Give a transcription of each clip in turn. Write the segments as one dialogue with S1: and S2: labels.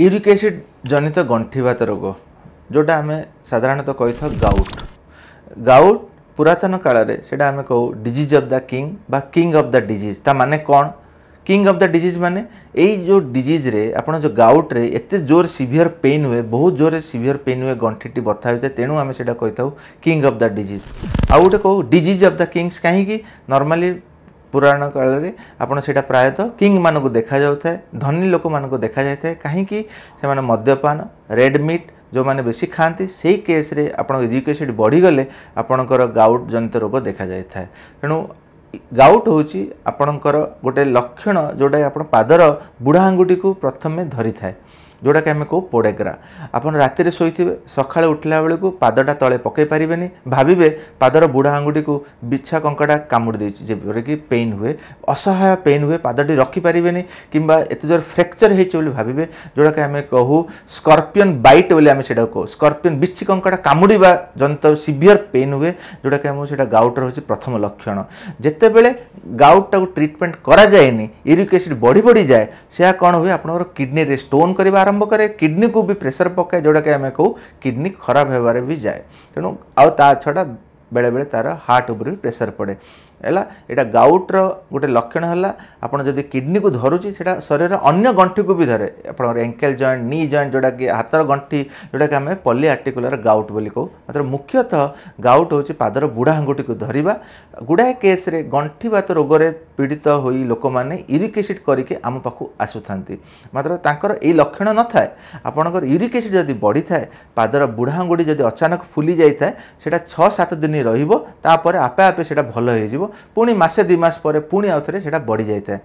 S1: Uric acid जनित गंठीवात रोग जोटा आम साधारणतः कही था गाउट गाउट पुरातन काल से आम कहू डिजीज ऑफ द किंग बा किंग ऑफ द डिजीज ता माने कौन किंग ऑफ द डिजीज माने यही जो डिजीज रे आपण जो गाउट रे एते जोर सीवियर पेन हुए बहुत जोर सीवियर पेन हुए गंठीटी बथा होता है तेणु आम से कही था किंग ऑफ द डिजीज आउ गोटे कहू डिजीज ऑफ द किंग्स कहीं नॉर्मली पुराण काल में आपड़ से प्रायतः किंग मानक देखा जाए धनी लोक मानक देखा जाए कहीं से मद्यपान रेड मीट जो मैंने बेसी खाती से केस रे आप यूरिक एसिड बढ़ीगले आपणकर गाउट जनित रोग देखा जाए तेणु गाउट हूँ आपणकर गोटे लक्षण जोटा आप पादर बुढ़ा आंगुठी को प्रथम धरी थाए जोटा कि आम कहू पोड़ेग्रा आपन राति शोथे सका उठला बेलू पादटा तले पकई पारे भावे पादर बुढ़ा आंगुठी को बिछा कंकड़ा कामुड़ देपर कि पेन हुए असहाय पेन हुए पादटी रखिपारे कि एत जोर फ्रैक्चर हो भावे जोटा कि आम कहू स्कर्पियन बाइट बोली आम से कहू स्कर्पियन बिच्छी कंकड़ा कामुड़ा जनित सीवियर पेन हुए जोटा कि आम से गाउटर हूँ प्रथम लक्षण जिते बड़े गाउट टाक ट्रिटमेंट कराएनि यूरिक एसिड बढ़ी बढ़ी जाए से कौन हुए आप किडनी रे स्टोन करवा आरंभ करे किडनी को भी प्रेशर पकाए जोटा कि आम कहू किडनी खराब होबार भी जाए तेणु आ छड़ा बेले बेले तार हार्ट उपर भी प्रेशर पड़े है यहाँ गाउट्र गोटे लक्षण है आपड़ जब किडनी को धरुची से शरीर अन्य गंठी को भी धरे आप एंकल जॉइंट नी जॉइंट जोटा कि हाथर गंठी जोटा कि आम पॉली आर्टिकुलर गाउट बोली कहू मात्र मुख्यतः गाउट हूँ पादर बुढ़ा आंगुठी को धरवा गुड़ाए केस रे गंठीवात रोग पीड़ित हो लोक मैंने यूरिक एसिड करके आम पाखु आसुता मात्र तांकर यही लक्षण न थाए आपणकर यूरिक एसिड जदि बढ़ी थाए पादर बुढ़ा आंगुठी जदि अचानक फुली जाए से 6-7 दिन रहीपर आपे आपे से भल हो पुणी मसे 2 मास पर पुणी आउ थे से बढ़ी जाए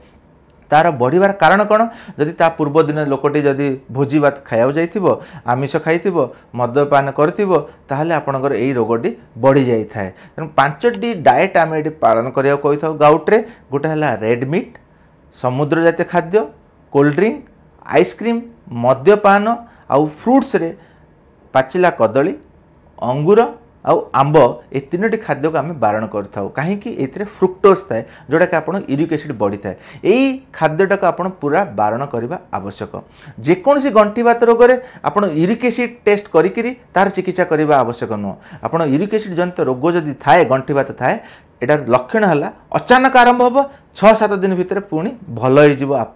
S1: तार बढ़िबार कारण कौन जदि ता पूर्व दिन लोकटी जदि भोजी भात खाया जाइथिबो आमिष खाइथिबो मद्यपान करथिबो ताहले आपणकर एई रोगटी बढ़ी जाई थाए तेणु 5टी डाएट आम ये पालन करिया कहि थाउ गाउट रे गोटे हला रेड मीट समुद्र जातीय खाद्य कोल्ड ड्रिंक आइसक्रीम मद्यपान आउ फ्रूट्स रे पाचिला कदली अंगूर आउ आंब ए 3टी खाद्य को आम बारण कर कहीं फ्रुक्टोज थाए जोटा कि आप यूरिक एसिड बढ़ी थाए यही खाद्यटा को आप पूरा बारण करने आवश्यक जेकोसी गंठीवात रोग में आप यूरिक एसिड टेस्ट करी तार चिकित्सा करने आवश्यक नुह आप यूरिक एसिड जनित रोग जदि थाए गंठीवात थाए एटार लक्षण है अचानक आरंभ हम 6-7 दिन भितर पुणी भल हो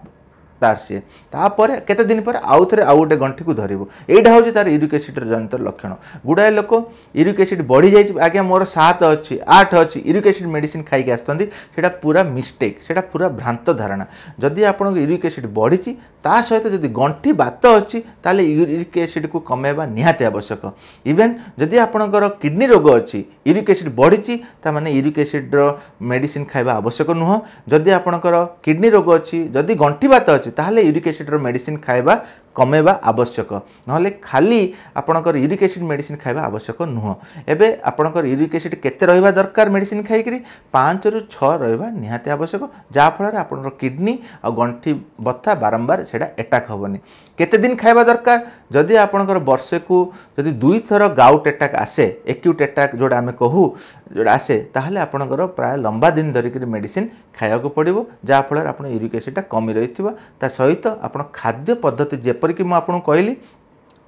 S1: तार सी तापर केते दिन पर आउ थे आउ गोटे गंठी को धरब यहाँ हूँ तार यूरिक एसिड जनित लक्षण गुड़ाए लोक यूरिक एसिड बढ़ी जाए आज्ञा मोर 7 अच्छी 8 अच्छी यूरिक एसिड मेडिसिन खाई आसुँच से पूरा मिस्टेक से पूरा भ्रांत धारणा जदि आप यूरिक एसिड बढ़ी ता सहित जदि गंठी बात अच्छी ताले यूरिक एसिड को कमेवा निहाती आवश्यक इवेन जदि आपणकर किडनी रोग अच्छी यूरिक एसिड बढ़ी ताने यूरिक एसिड मेडिसिन खाइबा आवश्यक नुह जदि आपणकर किडनी रोग अच्छी जदि गंठी बात अच्छी ताहले यूरिक एसिड मेडिसिन खाइबा कमेवा आवश्यक नहले खाली आपणकर यूरिक एसिड मेडिसिन खाइबा आवश्यक नुह एबे आपणकर यूरिक एसिड केते रहिबा दरकार मेडिसिन खाइकरी 5 ରୁ 6 रहिबा निहाती आवश्यक जा फल आपणकर किडनी आ गंठी बथा बारंबार सेटा अटैक होबनी केते दिन खाइबा दरकार जदि आपणकर वर्षे को जदि 2 थर गाउट अटैक आसे एक्यूट अटैक जोड़ा आमे कहू जोड़ा आसे ताहले आपणकर प्राय लंबा दिन धरिक मेडिसिन खाया को पड़ो जहाँफल आप यूरिक एसिडा कमी रही ता सहित आप खाद्य पद्धति जेपरिक मुझे आपको कहली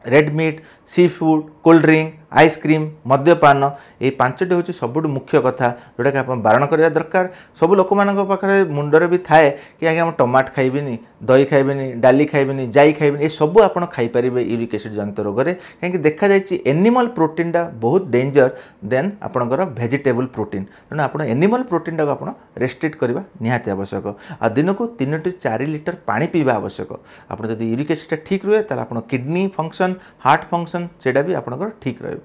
S1: red meat sea food cold drink ice cream मद्यपान ये 5टी हूँ सबुठ मुख्य कथा जोटा कि आप बारण करवा दरकार सब लोक पाखे मुंडर भी थाए कि आगे टमाट खाइबेनी दही खाइबेनी डाली खाइबेनी जाई खाइबेनी ये सब आप खाईपर यूरिक एसिड जनित रोग में कहीं देखा जाए एनिमल प्रोटीनटा बहुत डेंजर देन आपणकर भेजिटेबल प्रोटीन तेणु आप एनिमल प्रोटीनटा को आप रेस्ट्रिक्ट करवा निहाती आवश्यक आ दिन को 3-4 लीटर पानी पीवा आवश्यक आप यूरिक एसिड ठीक रुहे ताले आप किडनी फंक्शन हार्ट फंक्शन से भी आपणकर ठीक रहे।